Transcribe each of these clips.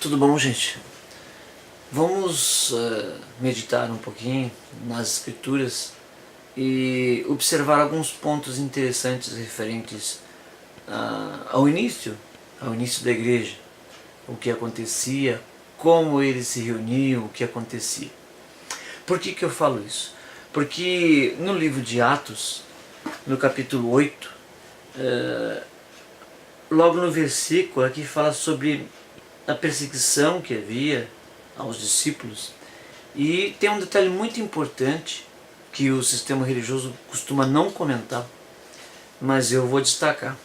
Tudo bom, gente? Vamos meditar um pouquinho nas Escrituras e observar alguns pontos interessantes referentes ao início da igreja, o que acontecia, como eles se reuniam, o que acontecia. Por que eu falo isso? Porque no livro de Atos, no capítulo 8, logo no versículo aqui fala sobre a perseguição que havia aos discípulos, e tem um detalhe muito importante que o sistema religioso costuma não comentar, mas eu vou destacar.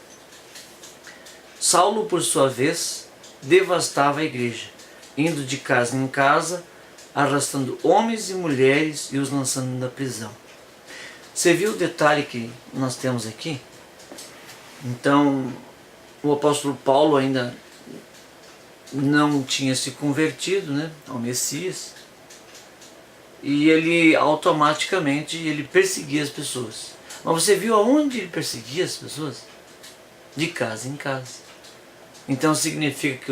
Saulo, por sua vez, devastava a igreja, indo de casa em casa, arrastando homens e mulheres e os lançando na prisão. Você viu o detalhe que nós temos aqui? Então, o apóstolo Paulo ainda não tinha se convertido, ao Messias, e ele automaticamente perseguia as pessoas. Mas você viu aonde ele perseguia as pessoas? De casa em casa. Então significa que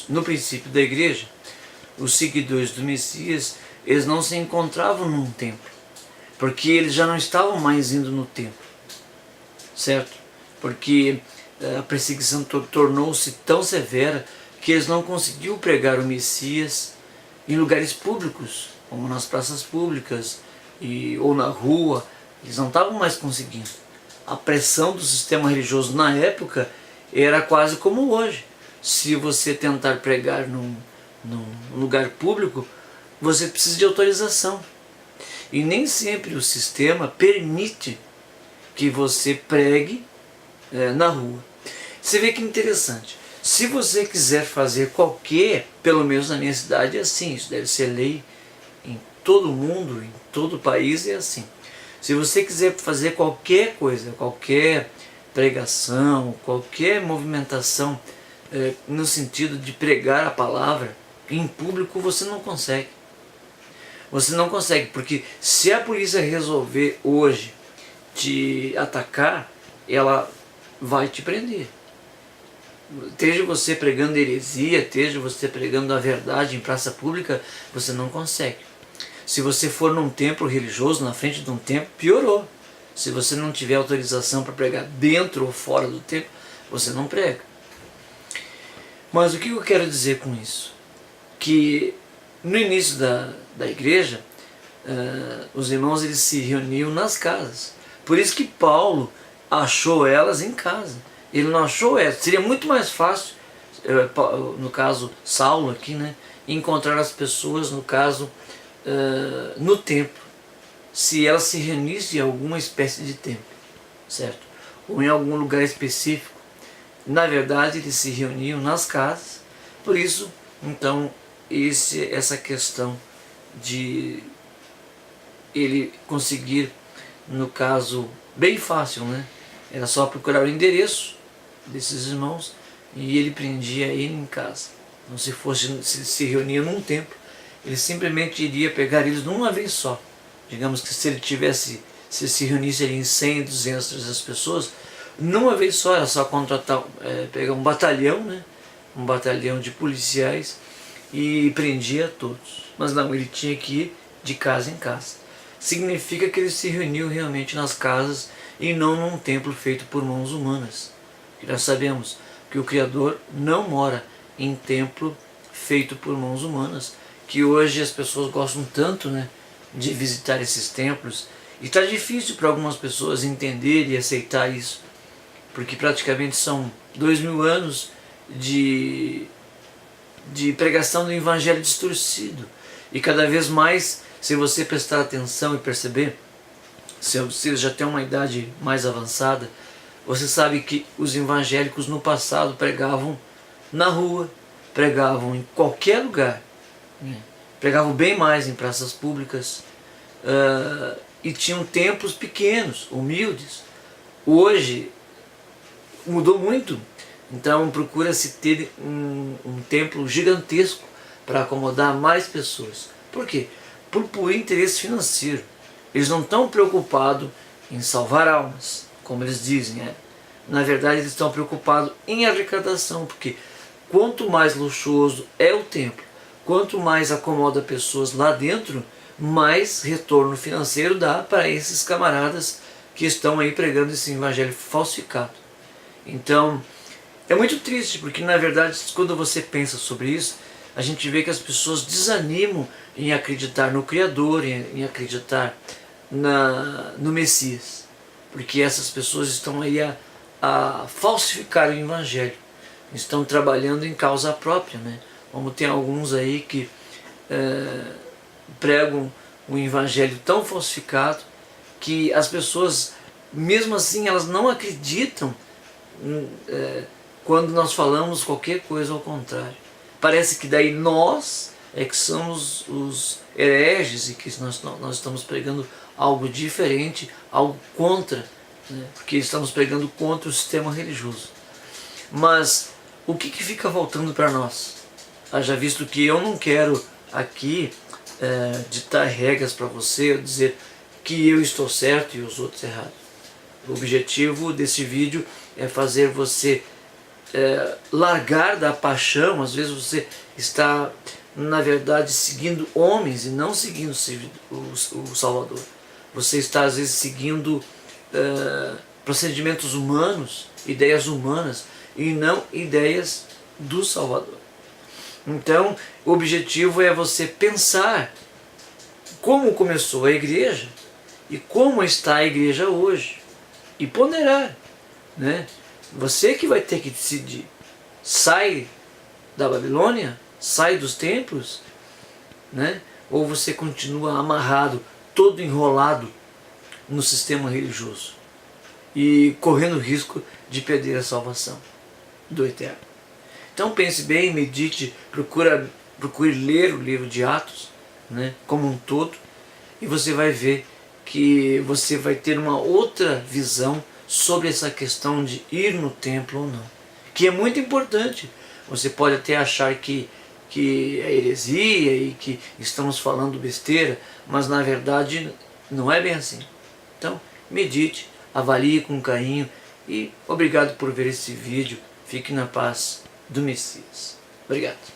no princípio da igreja, os seguidores do Messias, eles não se encontravam num templo, porque eles já não estavam mais indo no templo, certo? Porque a perseguição tornou-se tão severa que eles não conseguiam pregar o Messias em lugares públicos, como nas praças públicas ou na rua. Eles não estavam mais conseguindo. A pressão do sistema religioso na época era quase como hoje. Se você tentar pregar num lugar público, você precisa de autorização. E nem sempre o sistema permite que você pregue na rua. Você vê que interessante. Se você quiser fazer pelo menos na minha cidade é assim, isso deve ser lei em todo o mundo, em todo o país é assim. Se você quiser fazer qualquer coisa, qualquer pregação, qualquer movimentação no sentido de pregar a palavra em público, você não consegue. Você não consegue, porque se a polícia resolver hoje te atacar, ela vai te prender. Esteja você pregando heresia, esteja você pregando a verdade em praça pública, você não consegue. Se você for num templo religioso, na frente de um templo, piorou. Se você não tiver autorização para pregar dentro ou fora do templo, você não prega. Mas o que eu quero dizer com isso? Que no início da igreja, os irmãos eles se reuniam nas casas. Por isso que Paulo achou elas em casa. Ele não achou essa. Seria muito mais fácil, no caso Saulo aqui, encontrar as pessoas, no caso, no templo, se elas se reunissem em alguma espécie de templo, certo? Ou em algum lugar específico. Na verdade, eles se reuniam nas casas. Por isso, então, essa questão de ele conseguir, no caso, bem fácil, Era só procurar o endereço desses irmãos e ele prendia ele em casa. Então, se reunia num templo, ele simplesmente iria pegar eles de uma vez só. Digamos que se se reunisse ali em 100, 200, 300 pessoas, numa vez só, era só contratar, pegar um batalhão, um batalhão de policiais e prendia todos. Mas não, ele tinha que ir de casa em casa. Significa que ele se reuniu realmente nas casas e não num templo feito por mãos humanas. Que nós sabemos que o Criador não mora em templo feito por mãos humanas, que hoje as pessoas gostam tanto de visitar esses templos, e está difícil para algumas pessoas entender e aceitar isso, porque praticamente são 2000 anos de pregação do evangelho distorcido, e cada vez mais, se você prestar atenção e perceber, se você já tem uma idade mais avançada, você sabe que os evangélicos no passado pregavam na rua, pregavam em qualquer lugar, pregavam bem mais em praças públicas, e tinham templos pequenos, humildes. Hoje mudou muito, então procura-se ter um templo gigantesco para acomodar mais pessoas. Por quê? Por interesse financeiro. Eles não estão preocupados em salvar almas, como eles dizem. Na verdade, eles estão preocupados em arrecadação, porque quanto mais luxuoso é o templo, quanto mais acomoda pessoas lá dentro, mais retorno financeiro dá para esses camaradas que estão aí pregando esse evangelho falsificado. Então, é muito triste, porque na verdade, quando você pensa sobre isso, a gente vê que as pessoas desanimam em acreditar no Criador, em acreditar no Messias, porque essas pessoas estão aí a falsificar o evangelho, estão trabalhando em causa própria, né? Como tem alguns aí que pregam um evangelho tão falsificado que as pessoas, mesmo assim, elas não acreditam quando nós falamos qualquer coisa ao contrário. Parece que daí nós é que somos os hereges e que nós estamos pregando algo diferente, algo contra, né? Porque estamos pregando contra o sistema religioso. Mas o que fica voltando para nós? Haja visto que eu não quero aqui ditar regras para você, ou dizer que eu estou certo e os outros errados. O objetivo desse vídeo é fazer você largar da paixão. Às vezes você está, na verdade, seguindo homens e não seguindo o Salvador. Você está, às vezes, seguindo procedimentos humanos, ideias humanas, e não ideias do Salvador. Então, o objetivo é você pensar como começou a igreja e como está a igreja hoje, e ponderar, né? Você que vai ter que decidir. Sai da Babilônia? Sai dos templos? Né? Ou você continua amarrado, todo enrolado no sistema religioso e correndo o risco de perder a salvação do Eterno? Então pense bem, medite, procure ler o livro de Atos, né, como um todo, e você vai ver que você vai ter uma outra visão sobre essa questão de ir no templo ou não, que é muito importante. Você pode até achar que é heresia e que estamos falando besteira, mas na verdade não é bem assim. Então medite, avalie com carinho e obrigado por ver esse vídeo. Fique na paz do Messias. Obrigado.